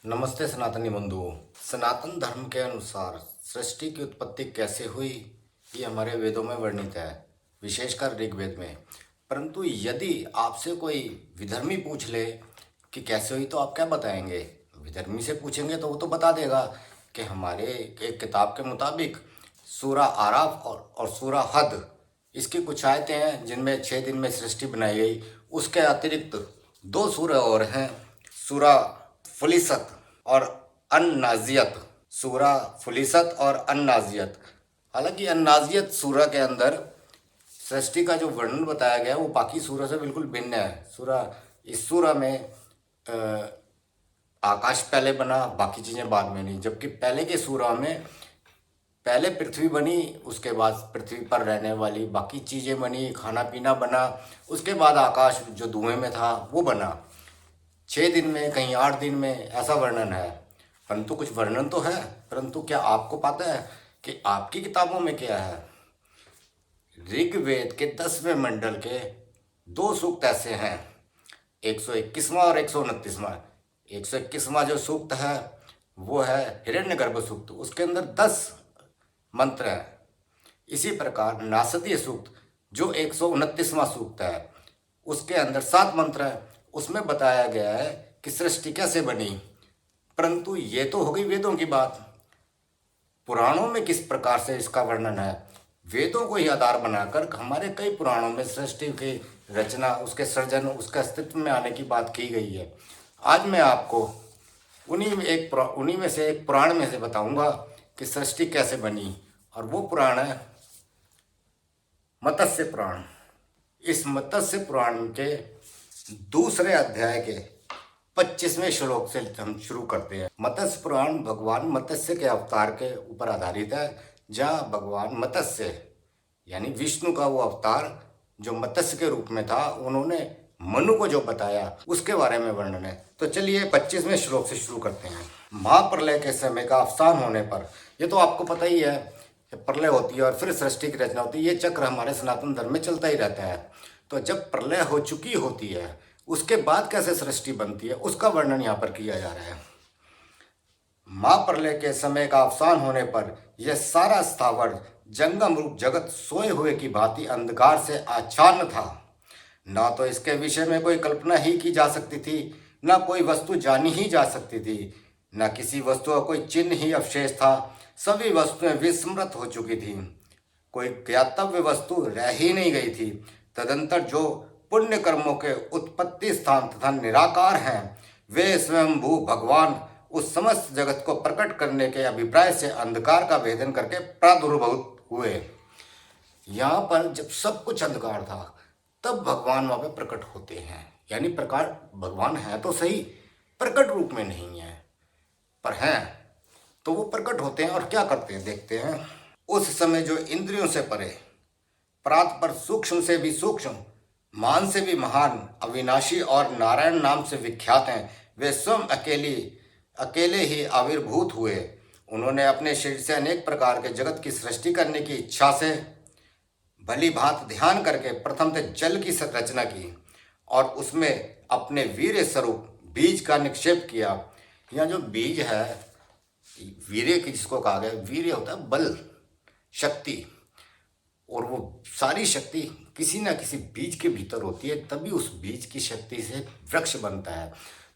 नमस्ते सनातनी बंधुओं। सनातन धर्म के अनुसार सृष्टि की उत्पत्ति कैसे हुई ये हमारे वेदों में वर्णित है, विशेषकर ऋग्वेद में। परंतु यदि आपसे कोई विधर्मी पूछ ले कि कैसे हुई, तो आप क्या बताएंगे? विधर्मी से पूछेंगे तो वो तो बता देगा कि हमारे एक किताब के मुताबिक सूरा आराफ और सूरा हद, इसकी कुछ आयतें हैं जिनमें 6 दिन में सृष्टि बनाई गई। उसके अतिरिक्त 2 सूरह और हैं, सूरा फुलिसत और अन्नाजियत। सूरा फुलिसत और अन्नाजियत। हालांकि अन्नाजियत सूरा के अंदर सृष्टि का जो वर्णन बताया गया है वो बाकी सूरा से बिल्कुल भिन्न है। इस सूरा में आकाश पहले बना, बाकी चीज़ें बाद में नहीं। जबकि पहले के सूरा में पहले पृथ्वी बनी, उसके बाद पृथ्वी पर रहने वाली बाकी चीज़ें बनी, खाना पीना बना, उसके बाद आकाश जो धुएं में था वो बना। 6 दिन में, कहीं 8 दिन में, ऐसा वर्णन है। परंतु कुछ वर्णन तो है, परंतु क्या आपको पता है कि आपकी किताबों में क्या है? ऋग्वेद के 10वें मंडल के 2 सूक्त ऐसे हैं, 121वां और 129वां। 121वां जो सूक्त है वो है हिरण्यगर्भ सूक्त, उसके अंदर 10 मंत्र हैं। इसी प्रकार नासदीय सूक्त जो 129वां सूक्त है, उसके अंदर 7 मंत्र हैं। उसमें बताया गया है कि सृष्टि कैसे बनी। परंतु ये तो हो गई वेदों की बात। पुराणों में किस प्रकार से इसका वर्णन है? वेदों को ही आधार बनाकर हमारे कई पुराणों में सृष्टि की रचना, उसके सृजन, उसके अस्तित्व में आने की बात की गई है। आज मैं आपको उन्हीं में से एक पुराण में से बताऊंगा कि सृष्टि कैसे बनी, और वो पुराण है मत्स्य पुराण। इस मत्स्य पुराण के दूसरे अध्याय के 25वें श्लोक से हम शुरू करते हैं। मत्स्य पुराण भगवान मत्स्य के अवतार के ऊपर आधारित है, जहाँ भगवान मत्स्य यानी विष्णु का वो अवतार जो मत्स्य के रूप में था, उन्होंने मनु को जो बताया उसके बारे में वर्णन है। तो चलिए 25वें श्लोक से शुरू करते हैं। महाप्रलय के समय का अवसान होने पर, ये तो आपको पता ही है, प्रलय होती है और फिर सृष्टि की रचना होती है। ये चक्र हमारे सनातन धर्म में चलता ही रहता है। तो जब प्रलय हो चुकी होती है, उसके बाद कैसे सृष्टि बनती है, उसका वर्णन यहाँ पर किया जा रहा है। महाप्रलय के समय का अवसान होने पर यह सारा स्थावर जंगम रूप जगत सोए हुए की भांति अंधकार से आच्छादन था। ना तो इसके विषय में कोई कल्पना ही की जा सकती थी, ना कोई वस्तु जानी ही जा सकती थी, न किसी वस्तु का कोई चिन्ह ही अवशेष था। सभी वस्तुएं विस्मृत हो चुकी थी, कोई ज्ञातव्य वस्तु रह ही नहीं गई थी। तदंतर जो पुण्य कर्मों के उत्पत्ति स्थान तथा निराकार हैं, वे स्वयंभू भगवान उस समस्त जगत को प्रकट करने के अभिप्राय से अंधकार का भेदन करके प्रादुर्भूत हुए। यहाँ पर जब सब कुछ अंधकार था, तब भगवान वहाँ पे प्रकट होते हैं। यानी प्रकार भगवान है तो सही, प्रकट रूप में नहीं है, पर हैं तो वो प्रकट होते हैं। और क्या करते हैं देखते हैं। उस समय जो इंद्रियों से परे, प्रात पर सूक्ष्म से भी सूक्ष्म, महान से भी महान, अविनाशी और नारायण नाम से विख्यात हैं, वे स्वयं अकेले ही आविर्भूत हुए। उन्होंने अपने शरीर से अनेक प्रकार के जगत की सृष्टि करने की इच्छा से भली भांत ध्यान करके प्रथम तो जल की रचना की और उसमें अपने वीर्य स्वरूप बीज का निक्षेप किया। यह जो बीज है, वीर्य की जिसको कहा गया, वीर्य होता है बल, शक्ति, और वो सारी शक्ति किसी न किसी बीज के भीतर होती है, तभी उस बीज की शक्ति से वृक्ष बनता है।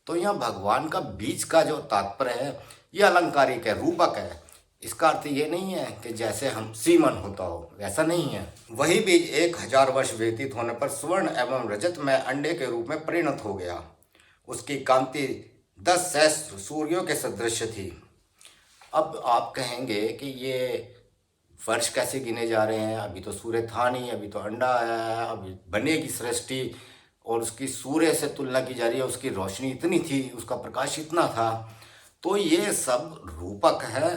तो यहाँ भगवान का बीज का जो तात्पर्य है, यह अलंकारिक है, रूपक है। इसका अर्थ ये नहीं है कि जैसे हम सीमन होता हो, वैसा नहीं है। वही बीज 1000 वर्ष व्यतीत होने पर स्वर्ण एवं रजत में अंडे के रूप में परिणत हो गया। उसकी कांति 10 सहस्त्र सूर्यों के सदृश थी। अब आप कहेंगे कि ये वर्ष कैसे गिने जा रहे हैं? अभी तो सूर्य था नहीं, अभी तो अंडा आया है, अभी बनेगी सृष्टि, और उसकी सूर्य से तुलना की जा रही है, उसकी रोशनी इतनी थी, उसका प्रकाश इतना था। तो ये सब रूपक है,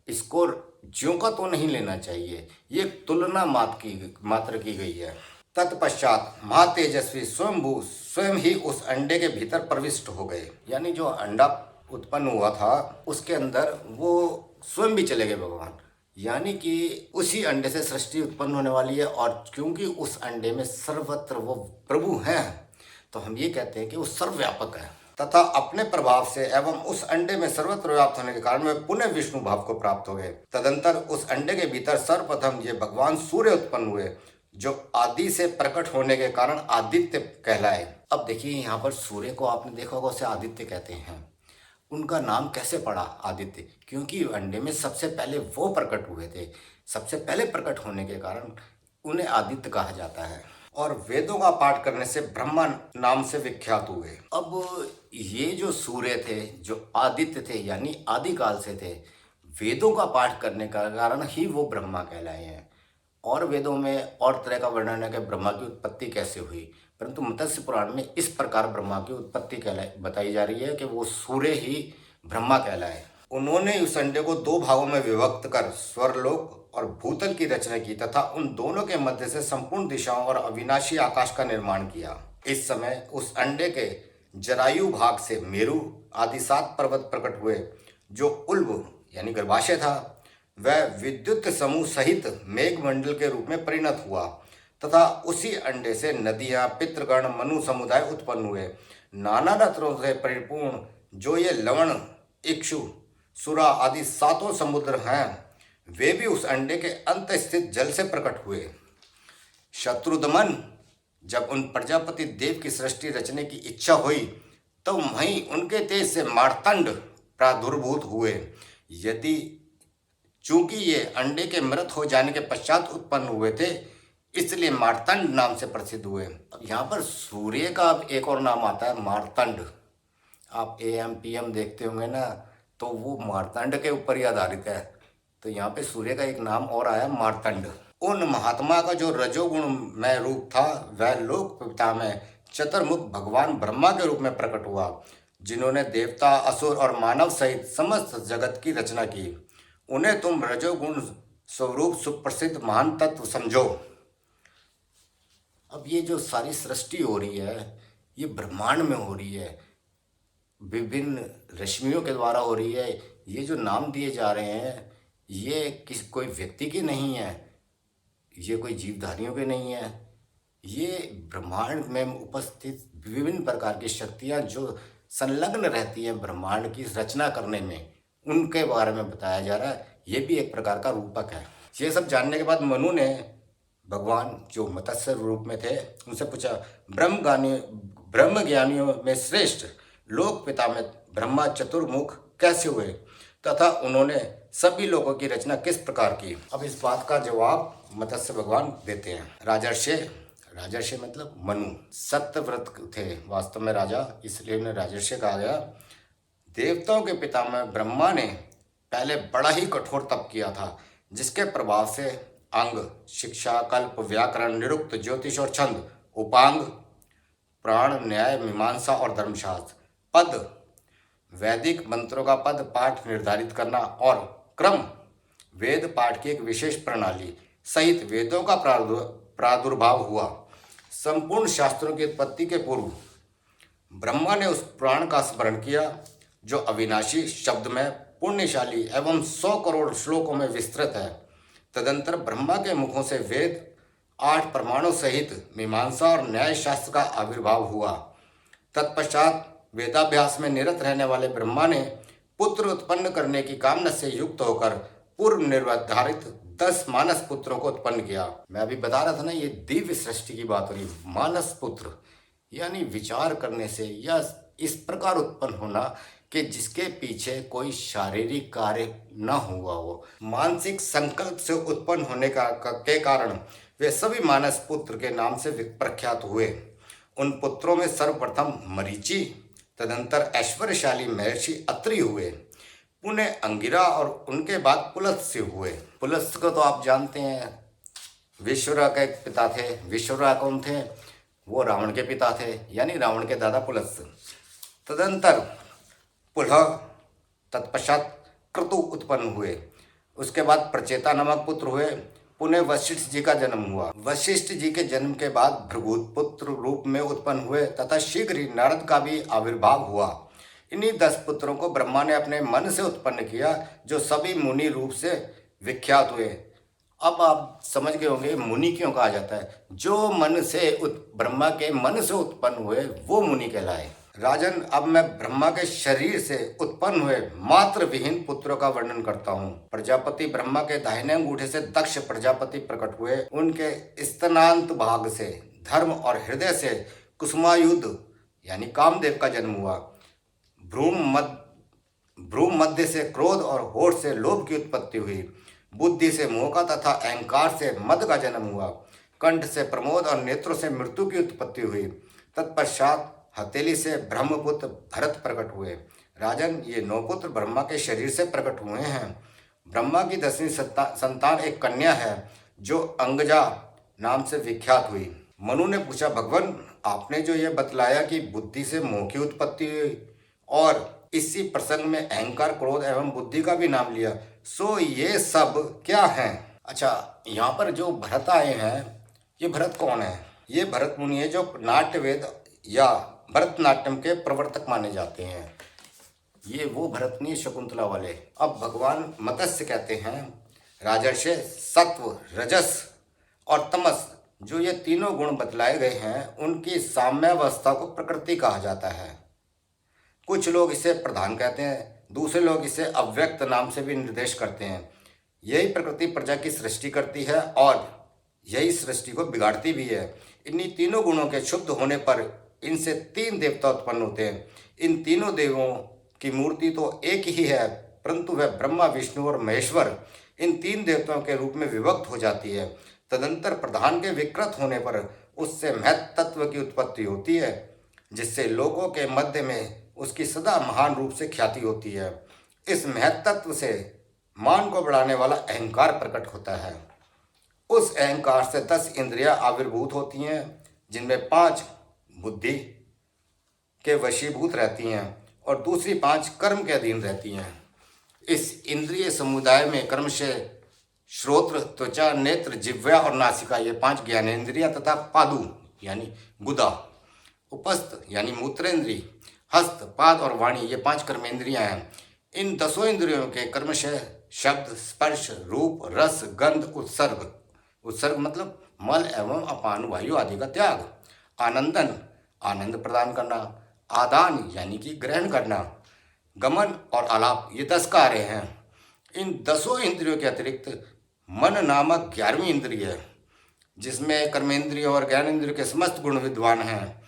इसको ज्यों का तो नहीं लेना चाहिए, ये तुलना मात्र की गई है। तत्पश्चात महातेजस्वी स्वयंभू स्वयं ही उस अंडे के भीतर प्रविष्ट हो गए। यानी जो अंडा उत्पन्न हुआ था उसके अंदर वो स्वयं भी चले गए भगवान। यानी कि उसी अंडे से सृष्टि उत्पन्न होने वाली है, और क्योंकि उस अंडे में सर्वत्र वो प्रभु हैं, तो हम ये कहते हैं कि वो सर्वव्यापक है। तथा अपने प्रभाव से एवं उस अंडे में सर्वत्र व्याप्त होने के कारण वे पुनः विष्णु भाव को प्राप्त हो गए। तदंतर उस अंडे के भीतर सर्वप्रथम ये भगवान सूर्य उत्पन्न हुए, जो आदि से प्रकट होने के कारण आदित्य कहलाए। अब देखिए यहाँ पर सूर्य को आपने देखा होगा, उसे आदित्य कहते हैं। उनका नाम कैसे पड़ा आदित्य? क्योंकि अंडे में सबसे पहले वो प्रकट हुए थे, सबसे पहले प्रकट होने के कारण उन्हें आदित्य कहा जाता है। और वेदों का पाठ करने से ब्रह्मा नाम से विख्यात हुए। अब ये जो सूर्य थे, जो आदित्य थे, यानी आदिकाल से थे, वेदों का पाठ करने का कारण ही वो ब्रह्मा कहलाए हैं। और वेदों में और तरह का वर्णन है कि ब्रह्मा की उत्पत्ति कैसे हुई, परंतु मत्स्य पुराण में इस प्रकार ब्रह्मा की उत्पत्ति कहलाई बताई जा रही है कि वो सूर्य ही ब्रह्मा कहलाए। उन्होंने उस अंडे को दो भागों में विभक्त कर स्वर्लोक और भूतल की रचना की तथा उन दोनों के मध्य से संपूर्ण दिशाओं और अविनाशी आकाश का निर्माण किया। इस समय उस अंडे के जरायु भाग से मेरु आदि 7 पर्वत प्रकट हुए, जो उल्ब यानी गर्भाशय था वह विद्युत समूह सहित मेघमंडल के रूप में परिणत हुआ तथा उसी अंडे से नदियां, पितृगण, मनु समुदाय उत्पन्न हुए। नाना रत्नों से परिपूर्ण जो ये लवण, इक्षु, सुरा आदि 7 समुद्र हैं, वे भी उस अंडे के अंत स्थित जल से प्रकट हुए। शत्रुदमन जब उन प्रजापति देव की सृष्टि रचने की इच्छा हुई तो वहीं उनके तेज से मार्तंड प्रादुर्भूत हुए। यदि चूंकि ये अंडे के मृत हो जाने के पश्चात उत्पन्न हुए थे, इसलिए मार्तंड नाम से प्रसिद्ध हुए। अब यहाँ पर सूर्य का अब एक और नाम आता है मार्तंड। आप AM PM देखते होंगे ना, तो वो मार्तंड के ऊपर ही आधारित है। तो यहाँ पे सूर्य का एक नाम और आया मार्तंड। उन महात्मा का जो रजोगुण में रूप था वह लोक पिता में चतुर्मुख भगवान ब्रह्मा के रूप में प्रकट हुआ, जिन्होंने देवता, असुर और मानव सहित समस्त जगत की रचना की। उन्हें तुम रजोगुण स्वरूप सुप्रसिद्ध महान तत्व समझो। अब ये जो सारी सृष्टि हो रही है, ये ब्रह्मांड में हो रही है, विभिन्न रश्मियों के द्वारा हो रही है। ये जो नाम दिए जा रहे हैं, ये कोई व्यक्ति के नहीं है, ये कोई जीवधारियों के नहीं है। ये ब्रह्मांड में उपस्थित विभिन्न प्रकार की शक्तियाँ जो संलग्न रहती हैं ब्रह्मांड की रचना करने में, उनके बारे में बताया जा रहा है। ये भी एक प्रकार का रूपक है। ये सब जानने के बाद मनु ने भगवान जो मत्स्य रूप में थे उनसे पूछा, ब्रह्म ज्ञानियों में श्रेष्ठ लोक पिता में ब्रह्मा चतुर्मुख कैसे हुए तथा उन्होंने सभी लोगों की रचना किस प्रकार की। अब इस बात का जवाब मत्स्य भगवान देते हैं। राजर्षि मतलब मनु सत्यव्रत थे, वास्तव में राजा, इसलिए उन्हें राजर्षि कहा गया। देवताओं के पिता में ब्रह्मा ने पहले बड़ा ही कठोर तप किया था, जिसके प्रभाव से अंग, शिक्षा, कल्प, व्याकरण, निरुक्त, ज्योतिष और छंद, उपांग, प्राण, न्याय, मीमांसा और धर्मशास्त्र, पद, वैदिक मंत्रों का पद पाठ निर्धारित करना और क्रम, वेद पाठ की एक विशेष प्रणाली सहित वेदों का प्रादुर्भाव हुआ। संपूर्ण शास्त्रों की उत्पत्ति के पूर्व ब्रह्मा ने उस प्राण का स्मरण किया जो अविनाशी, शब्द में पुण्यशाली एवं 100 करोड़ श्लोकों में विस्तृत है। तदंतर ब्रह्मा के मुखों से वेद 8 प्रमाणों सहित मीमांसा और न्याय शास्त्र का आविर्भाव हुआ। तत्पश्चात वेदाभ्यास में निरत रहने वाले ब्रह्मा ने पुत्र उत्पन्न करने की कामना से युक्त होकर पूर्व निर्धारित 10 मानस पुत्रों को उत्पन्न किया। मैं अभी बता रहा था ना, ये दिव्य सृष्टि की बात हो रही। मानस पुत्र यानी विचार करने से या इस प्रकार उत्पन्न होना कि जिसके पीछे कोई शारीरिक कार्य न हुआ हो, मानसिक संकल्प से उत्पन्न होने के कारण वे सभी मानस पुत्र के नाम से प्रख्यात हुए। उन पुत्रों में सर्वप्रथम मरीचि, तदंतर ऐश्वर्यशाली महर्षि अत्रि हुए, पुनः अंगिरा और उनके बाद पुलस्त्य हुए। पुलस्त्य को तो आप जानते हैं, विश्वरा के पिता थे। विश्वरा कौन थे? वो रावण के पिता थे, यानी रावण के दादा पुलस्त्य। तदंतर पुलह, तत्पश्चात क्रतु उत्पन्न हुए। उसके बाद प्रचेता नामक पुत्र हुए। पुनः वशिष्ठ जी का जन्म हुआ। वशिष्ठ जी के जन्म के बाद भृगुत पुत्र रूप में उत्पन्न हुए तथा शीघ्र ही नारद का भी आविर्भाव हुआ। इन्हीं 10 पुत्रों को ब्रह्मा ने अपने मन से उत्पन्न किया, जो सभी मुनि रूप से विख्यात हुए। अब आप समझ गए होंगे मुनि क्यों कहा जाता है। जो मन से ब्रह्मा के मन से उत्पन्न हुए वो मुनि कहलाए। राजन, अब मैं ब्रह्मा के शरीर से उत्पन्न हुए मात्र विहीन पुत्रों का वर्णन करता हूँ। प्रजापति ब्रह्मा के दाहिने अंगूठे से दक्ष प्रजापति प्रकट हुए। उनके स्तनांत भाग से धर्म और हृदय से कुसुमायुध यानी कामदेव का जन्म हुआ। भ्रूम मध्य से क्रोध और होठ से लोभ की उत्पत्ति हुई। बुद्धि से मोह का तथा अहंकार से मद का जन्म हुआ। कंठ से प्रमोद और नेत्रों से मृत्यु की उत्पत्ति हुई। तत्पश्चात हथेली से ब्रह्मपुत्र भरत प्रकट हुए। राजन, ये 9 पुत्र ब्रह्मा के शरीर से प्रकट हुए हैं। ब्रह्मा की 10वीं संतान एक कन्या है जो अंगजा नाम से विख्यात हुई। मनु ने पूछा, भगवान, आपने जो ये बतलाया कि बुद्धि से मोह की उत्पत्ति हुई और इसी प्रसंग में अहंकार, क्रोध एवं बुद्धि का भी नाम लिया, सो ये सब क्या है? अच्छा, यहाँ पर जो भरत आए हैं, ये भरत कौन है? ये भरत मुनि है जो नाट्य वेद या भरतनाट्यम के प्रवर्तक माने जाते हैं। ये वो भरत नहीं, शकुंतला वाले। अब भगवान मत्स्य कहते हैं, राजर्षि सत्व, रजस और तमस, जो ये तीनों गुण बतलाए गए हैं, उनकी साम्यावस्था को प्रकृति कहा जाता है। कुछ लोग इसे प्रधान कहते हैं, दूसरे लोग इसे अव्यक्त नाम से भी निर्देश करते हैं। यही प्रकृति प्रजा की सृष्टि करती है और यही सृष्टि को बिगाड़ती भी है। इन्हीं तीनों गुणों के शुद्ध होने पर इनसे 3 देवता उत्पन्न होते हैं। इन तीनों देवों की मूर्ति तो एक ही है, परंतु वह ब्रह्मा, विष्णु और महेश्वर इन 3 देवताओं के रूप में विभक्त हो जाती है। तदंतर प्रधान के विकृत होने पर उससे महत तत्व की उत्पत्ति होती है, जिससे लोगों के मध्य में उसकी सदा महान रूप से ख्याति होती है। इस महत तत्व से मान को बढ़ाने वाला अहंकार प्रकट होता है। उस अहंकार से 10 इंद्रियां आविर्भूत होती हैं, जिनमें 5 बुद्धि के वशीभूत रहती हैं और दूसरी 5 कर्म के अधीन रहती हैं। इस इंद्रिय समुदाय में क्रमशः श्रोत्र, त्वचा, नेत्र, जिह्वा और नासिका, ये 5 ज्ञानेंद्रियां तथा पादु यानी गुदा, उपस्थ यानी मूत्रेंद्री, हस्त, पाद और वाणी, ये 5 कर्मेंद्रियां हैं। इन 10 इंद्रियों के क्रमशः शब्द, स्पर्श, रूप, रस, गंध, उत्सर्ग मतलब मल एवं अपान वायु आदि का त्याग, आनंदन, आनंद प्रदान करना, आदान यानी कि ग्रहण करना, गमन और आलाप, ये 10 कार्य हैं। इन 10 इंद्रियों के अतिरिक्त मन नामक 11वीं इंद्रिय है, जिसमें कर्मेंद्रियों और ज्ञानेंद्रियों के समस्त गुण विद्वान हैं।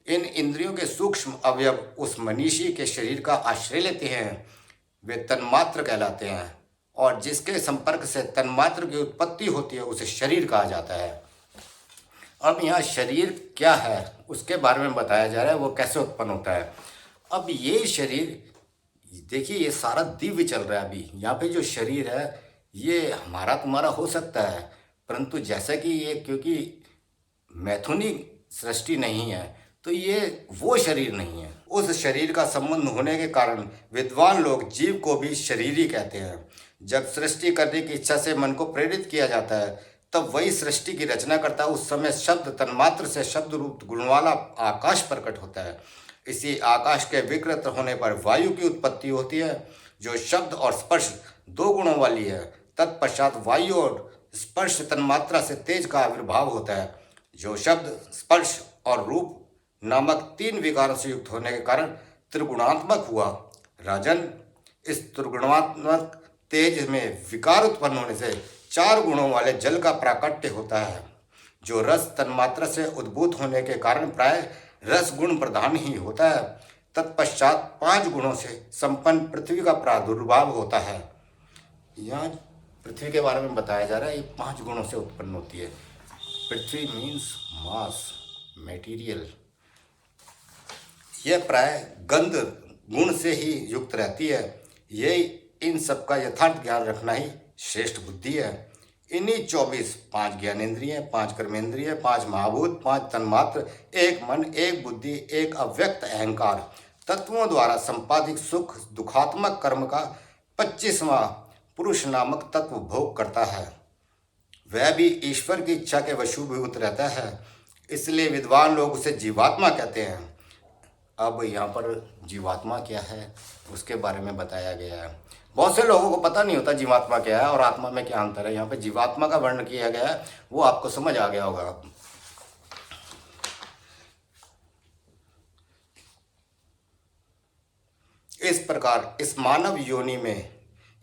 इन इंद्रियों के सूक्ष्म अवयव उस मनीषी के शरीर का आश्रय लेते हैं, वे तन्मात्र कहलाते हैं, और जिसके संपर्क से तन्मात्र की उत्पत्ति होती है उसे शरीर कहा जाता है। अब यहाँ शरीर क्या है उसके बारे में बताया जा रहा है, वो कैसे उत्पन्न होता है। अब ये शरीर देखिए, ये सारा दिव्य चल रहा है। अभी यहाँ पे जो शरीर है ये हमारा तुम्हारा हो सकता है, परंतु जैसा कि ये क्योंकि मैथुनी सृष्टि नहीं है तो ये वो शरीर नहीं है। उस शरीर का संबंध होने के कारण विद्वान लोग जीव को भी शरीरी कहते हैं। जब सृष्टि करने की इच्छा से मन को प्रेरित किया जाता है तब वही सृष्टि की रचना करता है। उस समय शब्द तन्मात्र से शब्द रूप गुण वाला आकाश प्रकट होता है। इसी आकाश के विकृत होने पर वायु की उत्पत्ति होती है, जो शब्द और स्पर्श 2 गुणों वाली है। तत्पश्चात वायु और स्पर्श तन्मात्रा से तेज का आविर्भाव होता है, जो शब्द, स्पर्श और रूप नामक 3 विकारों से युक्त होने के कारण त्रिगुणात्मक हुआ। राजन, इस त्रिगुणात्मक तेज में विकार उत्पन्न होने से 4 गुणों वाले जल का प्राकट्य होता है, जो रस तन्मात्रा से उद्भूत होने के कारण प्राय रस गुण प्रधान ही होता है। तत्पश्चात 5 गुणों से संपन्न पृथ्वी का प्रादुर्भाव होता है। यहाँ पृथ्वी के बारे में बताया जा रहा है, ये 5 गुणों से उत्पन्न होती है। पृथ्वी मीन्स मास, मटेरियल। यह प्राय गंध गुण से ही युक्त रहती है। ये इन सब का यथार्थ ज्ञान रखना ही श्रेष्ठ बुद्धि है। इन्हीं 24 5 ज्ञानेंद्रिय, 5 कर्मेंद्रिय, 5 महाभूत, 5 तन्मात्र, 1 मन, 1 बुद्धि, 1 अव्यक्त अहंकार तत्वों द्वारा संपादित सुख दुखात्मक कर्म का 25वां पुरुष नामक तत्व भोग करता है। वह भी ईश्वर की इच्छा के वशीभूत रहता है, इसलिए विद्वान लोग उसे जीवात्मा कहते हैं। अब यहाँ पर जीवात्मा क्या है उसके बारे में बताया गया है। बहुत से लोगों को पता नहीं होता जीवात्मा क्या है और आत्मा में क्या अंतर है। यहाँ पे जीवात्मा का वर्णन किया गया है, वो आपको समझ आ गया होगा। इस प्रकार इस मानव योनि में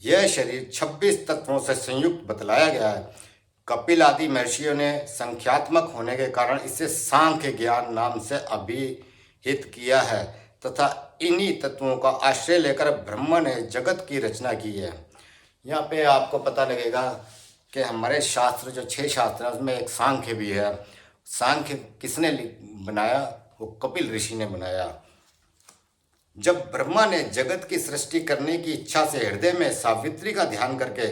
यह शरीर 26 तत्वों से संयुक्त बतलाया गया है। कपिल आदि महर्षियों ने संख्यात्मक होने के कारण इसे सांख्य ज्ञान नाम से अभिहित किया है तथा इन्हीं तत्वों का आश्रय लेकर ब्रह्मा ने जगत की रचना की है। यहाँ पे आपको पता लगेगा कि हमारे शास्त्र जो 6 शास्त्र हैं उसमें एक सांख्य भी है। सांख्य किसने बनाया? वो कपिल ऋषि ने बनाया। जब ब्रह्मा ने जगत की सृष्टि करने की इच्छा से हृदय में सावित्री का ध्यान करके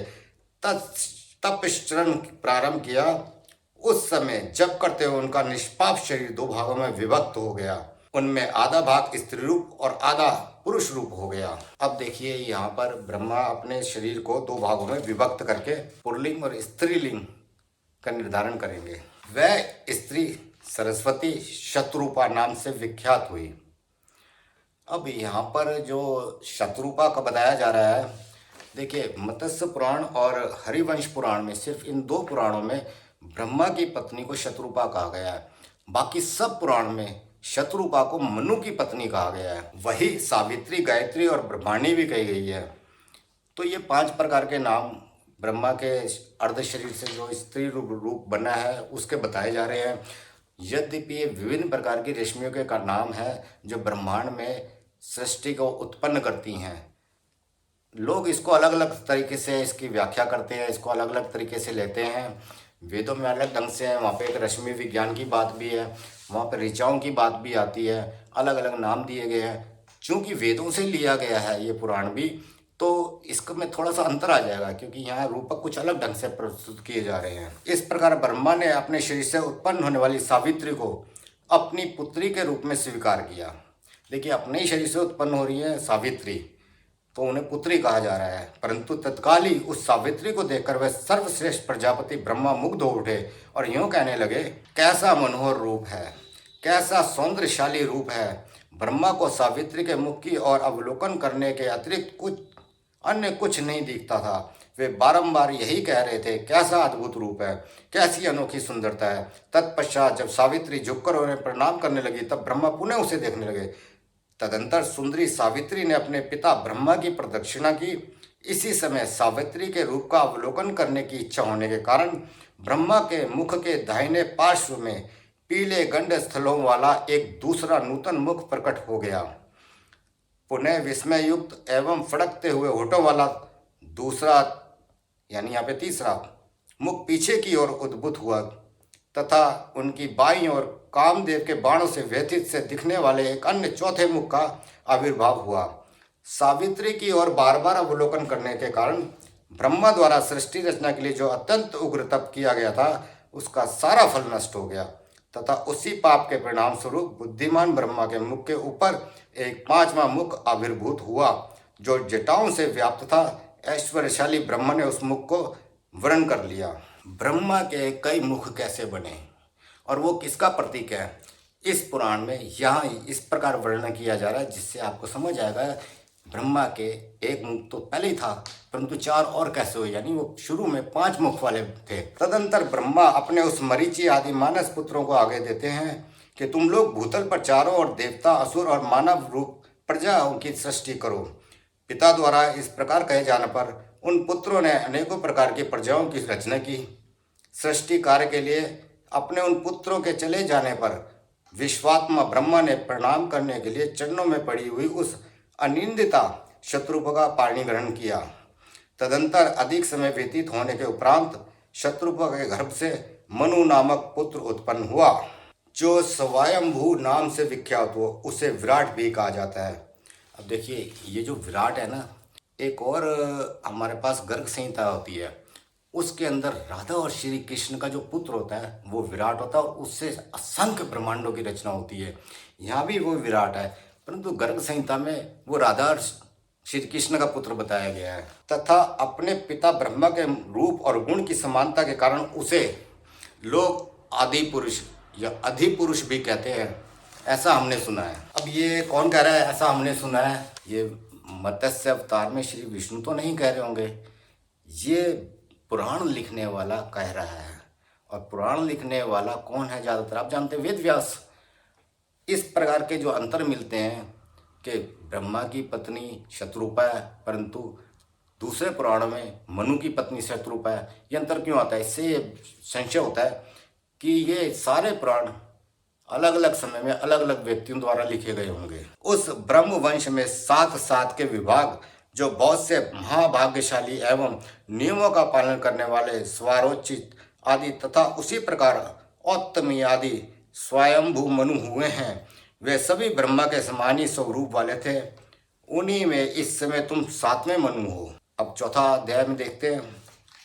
तपश्चरण प्रारंभ किया, उस समय जब करते हुए उनका निष्पाप शरीर 2 भागों में विभक्त हो गया। उनमें आधा भाग स्त्री रूप और आधा पुरुष रूप हो गया। अब देखिए यहाँ पर ब्रह्मा अपने शरीर को 2 भागों में विभक्त करके पुल्लिंग और स्त्रीलिंग का निर्धारण करेंगे। वह स्त्री सरस्वती शतरूपा नाम से विख्यात हुई। अब यहाँ पर जो शतरूपा का बताया जा रहा है, देखिए मत्स्य पुराण और हरिवंश पुराण में सिर्फ इन 2 पुराणों में ब्रह्मा की पत्नी को शतरूपा कहा गया है। बाकी सब पुराण में शतरूपा को मनु की पत्नी कहा गया है। वही सावित्री, गायत्री और ब्रह्माणी भी कही गई है। तो ये 5 प्रकार के नाम ब्रह्मा के अर्ध शरीर से जो स्त्री रूप बना है उसके बताए जा रहे हैं। यद्यपि ये विभिन्न प्रकार की रश्मियों के का नाम है जो ब्रह्मांड में सृष्टि को उत्पन्न करती हैं। लोग इसको अलग अलग तरीके से इसकी व्याख्या करते हैं, इसको अलग अलग तरीके से लेते हैं। वेदों में अलग ढंग से है, वहाँ पे एक रश्मि विज्ञान की बात भी है, वहाँ पे ऋचाओं की बात भी आती है, अलग अलग नाम दिए गए हैं। चूँकि वेदों से लिया गया है ये पुराण भी, तो इसको में थोड़ा सा अंतर आ जाएगा क्योंकि यहाँ रूपक कुछ अलग ढंग से प्रस्तुत किए जा रहे हैं। इस प्रकार ब्रह्मा ने अपने शरीर से उत्पन्न होने वाली सावित्री को अपनी पुत्री के रूप में स्वीकार किया। देखिए अपने ही शरीर से उत्पन्न हो रही है सावित्री, तो उन्हें पुत्री कहा जा रहा है। परंतु तत्काल ही उस सावित्री को देखकर वह सर्वश्रेष्ठ प्रजापति ब्रह्मा मुग्ध हो उठे और यूं कहने लगे, कैसा मनोहर रूप है, कैसा सौंदर्यशाली रूप है। ब्रह्मा को सावित्री के मुख की ओर अवलोकन करने के अतिरिक्त कुछ नहीं दिखता था। वे बारंबार यही कह रहे थे, कैसा अद्भुत रूप है, कैसी अनोखी सुंदरता है। तत्पश्चात जब सावित्री झुककर उन्हें प्रणाम करने लगी तब ब्रह्मा पुनः उसे देखने लगे। तदंतर सुंदरी सावित्री ने अपने पिता ब्रह्मा की प्रदक्षिणा की। इसी समय सावित्री के रूप का अवलोकन करने की इच्छा होने के कारण ब्रह्मा के मुख के दाहिने पार्श्व में पीले गंड स्थलों वाला एक दूसरा नूतन मुख प्रकट हो गया। पुनः विस्मय युक्त एवं फड़कते हुए होठों वाला दूसरा यानी यहाँ पे तीसरा मुख पीछे की ओर उद्भूत हुआ तथा उनकी बाईं ओर कामदेव के बाणों से व्यथित से दिखने वाले एक अन्य चौथे मुख का आविर्भाव हुआ। सावित्री की ओर बार बार अवलोकन करने के कारण ब्रह्मा द्वारा सृष्टि रचना के लिए जो अत्यंत उग्र तप किया गया था उसका सारा फल नष्ट हो गया तथा उसी पाप के परिणाम स्वरूप बुद्धिमान ब्रह्मा के मुख के ऊपर एक 5वां मुख आविर्भूत हुआ जो जटाओं से व्याप्त था। ऐश्वर्यशाली ब्रह्मा ने उस मुख को वर्ण कर लिया। ब्रह्मा के कई मुख कैसे बने और वो किसका प्रतीक है, इस पुराण में यहाँ इस प्रकार वर्णन किया जा रहा है जिससे आपको समझ आएगा ब्रह्मा के एक मुख तो पहले ही था परंतु 4 और कैसे हुए, यानी वो शुरू में 5 मुख वाले थे। तदंतर ब्रह्मा अपने उस मरीचि आदि मानस पुत्रों को आगे देते हैं कि तुम लोग भूतल पर चारों ओर देवता, असुर और मानव रूप प्रजाओं की सृष्टि करो। पिता द्वारा इस प्रकार कहे जाने पर उन पुत्रों ने अनेकों प्रकार की प्रजाओं की रचना की। सृष्टि कार्य के लिए अपने उन पुत्रों के चले जाने पर विश्वात्मा ब्रह्मा ने प्रणाम करने के लिए चरणों में पड़ी हुई उस अनिंदिता शत्रुपा का पाणी ग्रहण किया। तदंतर अधिक समय व्यतीत होने के उपरांत शत्रुपा के गर्भ से मनु नामक पुत्र उत्पन्न हुआ जो स्वयंभू नाम से विख्यात हुआ। उसे विराट भी कहा जाता है। अब देखिए ये जो विराट है ना, एक और हमारे पास गर्ग संहिता होती है, उसके अंदर राधा और श्री कृष्ण का जो पुत्र होता है वो विराट होता है और उससे असंख्य ब्रह्मांडों की रचना होती है। यहाँ भी वो विराट है परंतु गर्ग संहिता में वो राधा और श्री कृष्ण का पुत्र बताया गया है तथा अपने पिता ब्रह्मा के रूप और गुण की समानता के कारण उसे लोग आदि पुरुष या अधिपुरुष भी कहते हैं, ऐसा हमने सुना है। अब ये कौन कह रहा है ऐसा हमने सुना है? ये मत्स्य अवतार में श्री विष्णु तो नहीं कह रहे होंगे, ये पुराण लिखने वाला कह रहा है। और पुराण लिखने वाला कौन है? ज़्यादातर आप जानते हैं वेद व्यास। इस प्रकार के जो अंतर मिलते हैं कि ब्रह्मा की पत्नी शत्रुपा है, परंतु दूसरे पुराण में मनु की पत्नी शत्रुपा है। ये अंतर क्यों आता है? इससे ये संशय होता है कि ये सारे पुराण अलग अलग समय में अलग अलग व्यक्तियों द्वारा लिखे गए होंगे। उस ब्रह्म वंश में सात सात के विभाग, जो बहुत से महाभाग्यशाली एवं नियमों का पालन करने वाले स्वारोचित आदि तथा उसी प्रकार औत्तमी आदि स्वयंभू मनु हुए हैं, वे सभी ब्रह्मा के समान ही स्वरूप वाले थे। उन्हीं में इस समय तुम सातवें मनु हो। अब चौथा अध्याय में देखते हैं,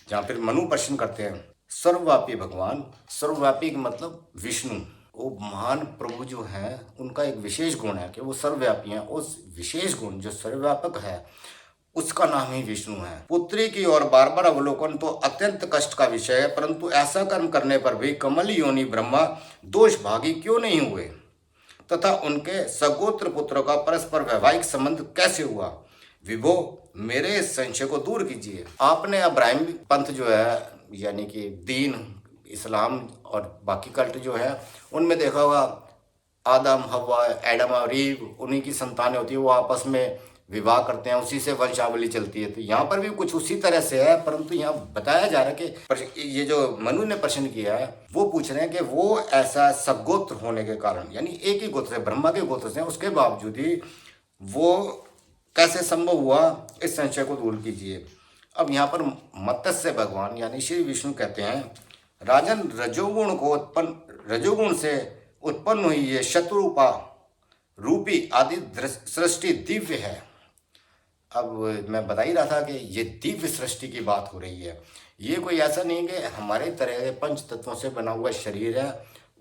जहाँ फिर मनु प्रश्न करते हैं। सर्वव्यापी भगवान, सर्वव्यापी का मतलब विष्णु, वो महान प्रभु जो हैं, उनका एक विशेष गुण है कि वो सर्वव्यापी हैं। उस विशेष गुण जो सर्वव्यापक है, उसका नाम ही विष्णु है। पुत्री की ओर बार बार अवलोकन तो अत्यंत कष्ट का विषय है, परंतु ऐसा कर्म करने पर भी कमल योनि ब्रह्मा दोष भागी क्यों नहीं हुए तथा उनके सगोत्र पुत्रों का परस्पर वैवाहिक संबंध कैसे हुआ? विभो, मेरे इस संशय को दूर कीजिए। आपने अब्राहिम पंथ जो है, यानी कि दीन इस्लाम और बाकी कल्ट जो है, उनमें देखा होगा आदम हवा, एडम और ईव, उन्हीं की संतानें होती है, वो आपस में विवाह करते हैं, उसी से वंशावली चलती है। तो यहाँ पर भी कुछ उसी तरह से है, परंतु यहाँ बताया जा रहा है कि ये जो मनु ने प्रश्न किया है, वो पूछ रहे हैं कि वो ऐसा सगोत्र होने के कारण, यानी एक ही गोत्र से, ब्रह्मा के गोत्र से, उसके बावजूद ही वो कैसे संभव हुआ, इस संशय को दूर कीजिए। अब यहाँ पर मत्स्य भगवान यानी श्री विष्णु कहते हैं, राजन, रजोगुण से उत्पन्न हुई ये शत्रुपा रूपी आदि सृष्टि दिव्य है। अब मैं बता ही रहा था कि ये दिव्य सृष्टि की बात हो रही है। ये कोई ऐसा नहीं कि हमारे तरह पंच तत्वों से बना हुआ शरीर है,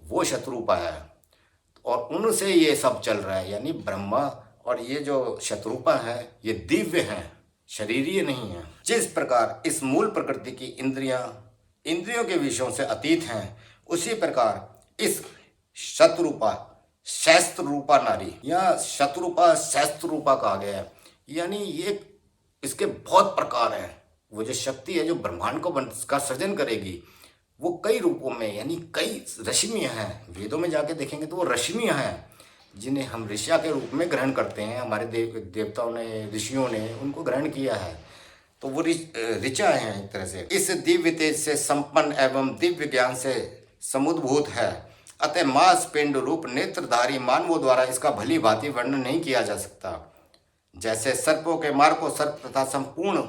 वो शत्रुपा है और उनसे ये सब चल रहा है। यानी ब्रह्मा और ये जो शत्रुपा है, ये दिव्य हैं, शरीरीय नहीं है। जिस प्रकार इस मूल प्रकृति की इंद्रियों के विषयों से अतीत हैं, उसी प्रकार इस शत्रुपा शस्त्र रूपा नारी या शत्रुपा शस्त्र रूपा कहा गया है। यानी ये इसके बहुत प्रकार हैं। वो जो शक्ति है जो ब्रह्मांड का सृजन करेगी, वो कई रूपों में, यानी कई रश्मियाँ हैं। वेदों में जाके देखेंगे तो वो रश्मियाँ हैं जिन्हें हम ऋषा के रूप में ग्रहण करते हैं। हमारे देवताओं ने, ऋषियों ने उनको ग्रहण किया है, तो वो ऋचा है एक तरह से। इस दिव्य तेज से संपन्न एवं दिव्य ज्ञान से समुद्भूत है, अतः मांस पिंड रूप नेत्रधारी मानवों द्वारा इसका भली भांति वर्णन नहीं किया जा सकता। जैसे सर्पों के मार्ग को सर्प तथा संपूर्ण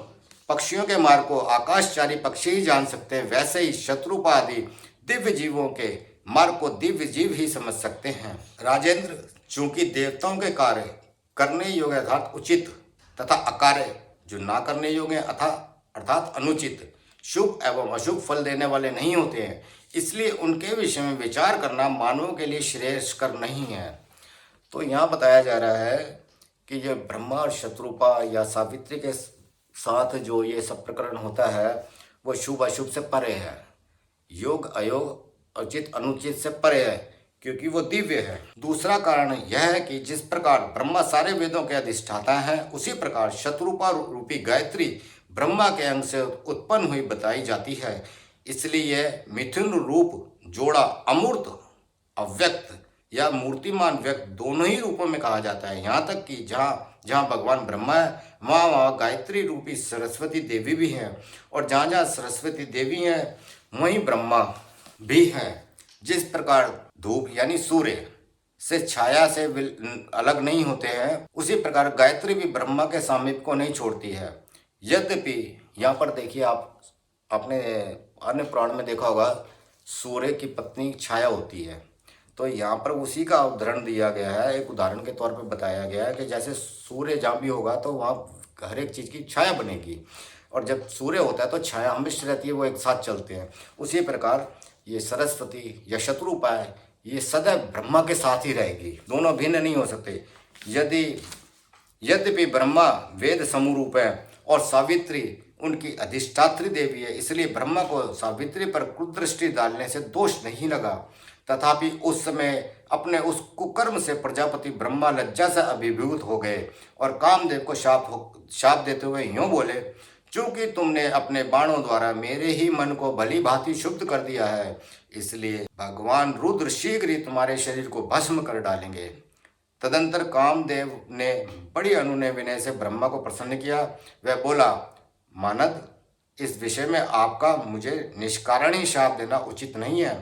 पक्षियों के मार्ग को आकाशचारी पक्षी ही जान सकते हैं, वैसे ही शत्रुपा आदि दिव्य जीवों के मार्ग को दिव्य जीव ही समझ सकते हैं। राजेंद्र, चूंकि देवताओं के कार्य करने योग्य अर्थात उचित तथा अकार्य जो ना करने योग्य अर्थात अनुचित, शुभ एवं अशुभ फल देने वाले नहीं होते हैं, इसलिए उनके विषय में विचार करना मानवों के लिए श्रेयस्कर नहीं है। तो यहाँ बताया जा रहा है कि ये ब्रह्मा और शत्रुपा या सावित्री के साथ जो ये सब प्रकरण होता है, वो शुभ अशुभ से परे है, योग अयोग उचित अनुचित से परे है, क्योंकि वो दिव्य है। दूसरा कारण यह है कि जिस प्रकार ब्रह्मा सारे वेदों के अधिष्ठाता है, उसी प्रकार शत्रुपा रूपी गायत्री ब्रह्मा के अंग से उत्पन्न हुई बताई जाती है। इसलिए मिथुन रूप जोड़ा अमूर्त, अव्यक्त या मूर्तिमान व्यक्त दोनों ही रूपों में कहा जाता है। यहाँ तक कि जहाँ जहाँ भगवान ब्रह्मा है, वहाँ गायत्री रूपी सरस्वती देवी भी हैं, और जहाँ जहाँ सरस्वती देवी हैं, वहीं ब्रह्मा भी है। जिस प्रकार धूप यानी सूर्य से छाया से अलग नहीं होते हैं, उसी प्रकार गायत्री भी ब्रह्मा के सामीप्य को नहीं छोड़ती है। यद्यपि यहाँ पर देखिए, आपने अन्य पुराण में देखा होगा, सूर्य की पत्नी छाया होती है, तो यहाँ पर उसी का उदाहरण दिया गया है। एक उदाहरण के तौर पर बताया गया है कि जैसे सूर्य जहाँ भी होगा तो वहाँ हर एक चीज़ की छाया बनेगी, और जब सूर्य होता है तो छाया हमेशा रहती है, वो एक साथ चलते हैं। उसी प्रकार ये सरस्वती या शत्रुपा है, ये सदैव ब्रह्मा के साथ ही रहेगी, दोनों भिन्न नहीं हो सकते। यद्यपि ब्रह्मा वेद समूरूप है और सावित्री उनकी अधिष्ठात्री देवी है, इसलिए ब्रह्मा को सावित्री पर कुदृष्टि डालने से दोष नहीं लगा। तथापि उस समय अपने उस कुकर्म से प्रजापति ब्रह्मा लज्जा से अभिभूत हो गए और कामदेव को शाप देते हुए यूं बोले, चूंकि तुमने अपने बाणों द्वारा मेरे ही मन को भली भांति शुद्ध कर दिया है, इसलिए भगवान रुद्र शीघ्र ही तुम्हारे शरीर को भस्म कर डालेंगे। तदंतर कामदेव ने बड़ी अनुनय विनय से ब्रह्मा को प्रसन्न किया। वह बोला, मानद, इस विषय में आपका मुझे निष्कारण ही शाप देना उचित नहीं है।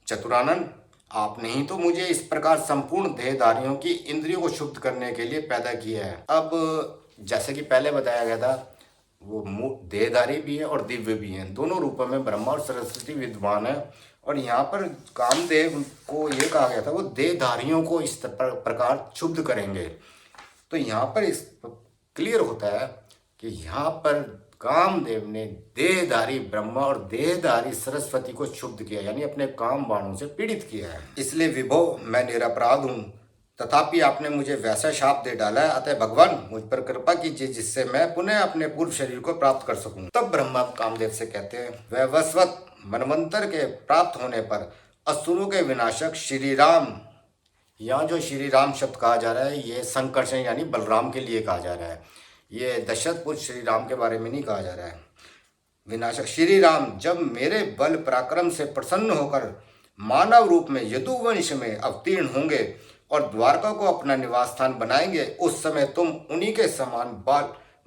चतुरानन, आपने ही तो मुझे इस प्रकार संपूर्ण देहधारियों की इंद्रियों को शुद्ध करने के लिए पैदा किया है। अब जैसे कि पहले बताया गया था, वो देहधारी भी है और दिव्य भी हैं, दोनों रूपों में ब्रह्मा और सरस्वती विद्वान है। और यहाँ पर कामदेव को ये कहा गया था वो देहधारियों को इस प्रकार शुद्ध करेंगे। तो यहाँ पर इस क्लियर होता है कि यहाँ पर कामदेव ने देहधारी ब्रह्मा और देहधारी सरस्वती को शुद्ध किया, यानी अपने काम बाणों से पीड़ित किया है। इसलिए विभो, मैं निरपराध हूँ, तथापि आपने मुझे वैसा शाप दे डाला है। अतः भगवान, मुझ पर कृपा कीजिए जिससे मैं पुनः अपने पूर्व शरीर को प्राप्त कर सकूं। तब ब्रह्मा कामदेव से कहते हैं, वैवस्वत मनवंतर के प्राप्त होने पर असुरों के विनाशक श्री राम, यहाँ जो श्री राम शब्द कहा जा रहा है ये संकर्षण यानी बलराम के लिए कहा जा रहा है, ये दशरथ पुत्र श्री राम के बारे में नहीं कहा जा रहा है। विनाशक श्री राम जब मेरे बल पराक्रम से प्रसन्न होकर मानव रूप में यदुवंश में अवतीर्ण होंगे और द्वारका को अपना निवास स्थान बनाएंगे, उस समय तुम उन्हीं के समान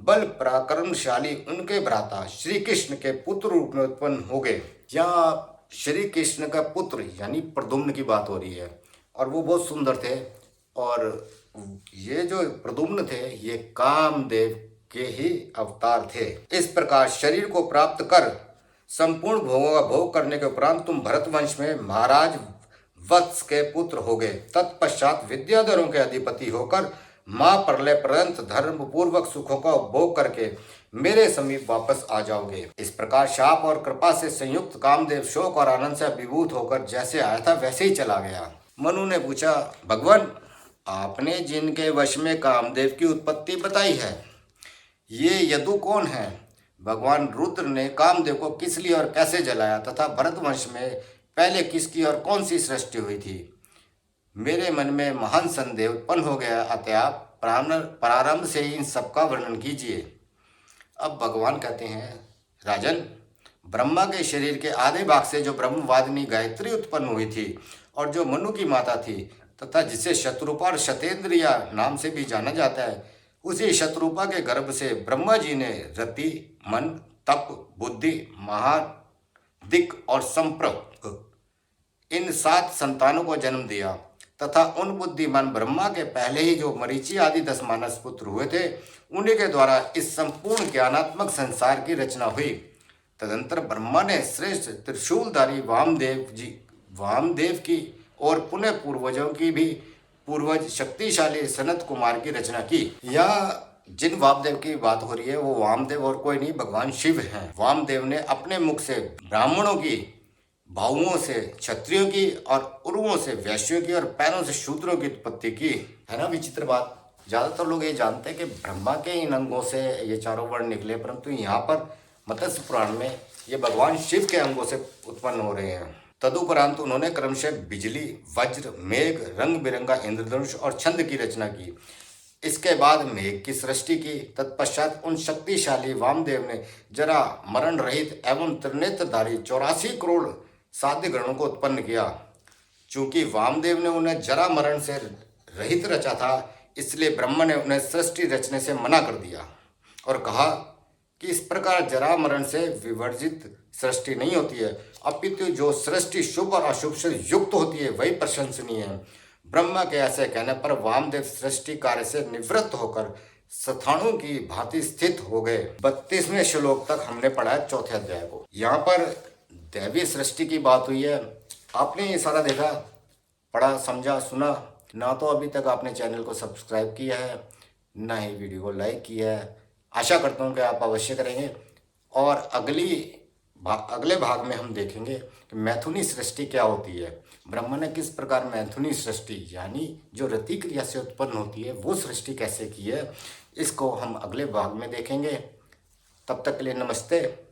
बल पराक्रमशाली उनके भ्राता श्री कृष्ण के पुत्र रूप में उत्पन्न होगे। यहाँ श्री कृष्ण का पुत्र यानी प्रद्युम्न की बात हो रही है, और वो बहुत सुंदर थे। और ये जो प्रद्युम्न थे ये कामदेव के ही अवतार थे। इस प्रकार शरीर को प्राप्त कर संपूर्ण भोगों का भोग करने के उपरांत तुम भरत वंश में महाराज वत्स के पुत्र हो गए। तत्पश्चात विद्याधरों के अधिपति होकर माँ प्रलय पर्यंत धर्म पूर्वक सुखों का उपभोग करके मेरे समीप वापस आ जाओगे। इस प्रकार शाप और कृपा से संयुक्त कामदेव शोक और आनंद से अभिभूत होकर जैसे आया था वैसे ही चला गया। मनु ने पूछा, भगवान, आपने जिनके वश में कामदेव की उत्पत्ति बताई है ये यदु कौन है? भगवान रुद्र ने कामदेव को किस लिए और कैसे जलाया तथा भरत वंश में पहले किसकी और कौन सी सृष्टि हुई थी? मेरे मन में महान संदेह उत्पन्न हो गया, अतः आप प्रारंभ से ही इन सबका वर्णन कीजिए। अब भगवान कहते हैं, राजन, ब्रह्मा के शरीर के आधे भाग से जो ब्रह्मवादिनी गायत्री उत्पन्न हुई थी और जो मनु की माता थी तथा जिसे शत्रुपा और शतेंद्रिया नाम से भी जाना जाता है, उसी शत्रुपा के गर्भ से ब्रह्मा जी ने रति, मन, तप, बुद्धि, महादिक और संप्रक इन 7 संतानों को जन्म दिया तथा उन बुद्धिमान ब्रह्मा के पहले ही जो मरीचि आदि 10 मानस पुत्र हुए थे उन्हीं के द्वारा इस संपूर्ण ज्ञानात्मक संसार की रचना हुई। तदंतर ब्रह्मा ने श्रेष्ठ त्रिशूलधारी वामदेव की और पुनः पूर्वजों की भी पूर्वज शक्तिशाली सनत कुमार की रचना की। यह जिन वामदेव की बात हो रही है वो वामदेव और कोई नहीं, भगवान शिव हैं। वामदेव ने अपने मुख से ब्राह्मणों की, भावों से क्षत्रियों की और उर्वों से वैश्यों की और पैरों से शूद्रों की उत्पत्ति की। है ना विचित्र बात। ज्यादातर लोग ये जानते हैं कि ब्रह्मा के इन अंगों से ये चारों वर्ण निकले, परंतु यहाँ पर मत्स्य पुराण में ये भगवान शिव के अंगों से उत्पन्न हो रहे हैं। तदुपरांत उन्होंने क्रमशः बिजली, वज्र, मेघ, रंग बिरंगा इंद्रधनुष और छंद की रचना की। इसके बाद मेघ की सृष्टि की। तत्पश्चात उन शक्तिशाली वामदेव ने जरा मरण रहित एवं त्रिनेत्रधारी 84 करोड़ साध्य गणों को उत्पन्न किया। चूंकि वामदेव ने उन्हें जरा मरण से रहित रचा था, इसलिए ब्रह्मा ने उन्हें सृष्टि रचने से मना कर दिया और कहा कि इस प्रकार जरा मरण से विवर्जित सृष्टि नहीं होती है, अपितु जो सृष्टि शुभ और अशुभ से युक्त होती है वही प्रशंसनीय है। ब्रह्मा के ऐसे कहने पर वामदेव सृष्टि कार्य से निवृत्त होकर स्थाणु की भांति स्थित हो गए। 32वें श्लोक तक हमने पढ़ा है 4थे अध्याय को। यहाँ पर दैवीय सृष्टि की बात हुई है। आपने ये सारा देखा, पढ़ा, समझा, सुना ना? तो अभी तक आपने चैनल को सब्सक्राइब किया है, ना ही वीडियो को लाइक किया है। आशा करता हूँ कि आप अवश्य करेंगे। और अगले भाग में हम देखेंगे कि मैथुनी सृष्टि क्या होती है, ब्रह्मा ने किस प्रकार मैथुनी सृष्टि यानी जो रति क्रिया से उत्पन्न होती है वो सृष्टि कैसे की है, इसको हम अगले भाग में देखेंगे। तब तक के लिए नमस्ते।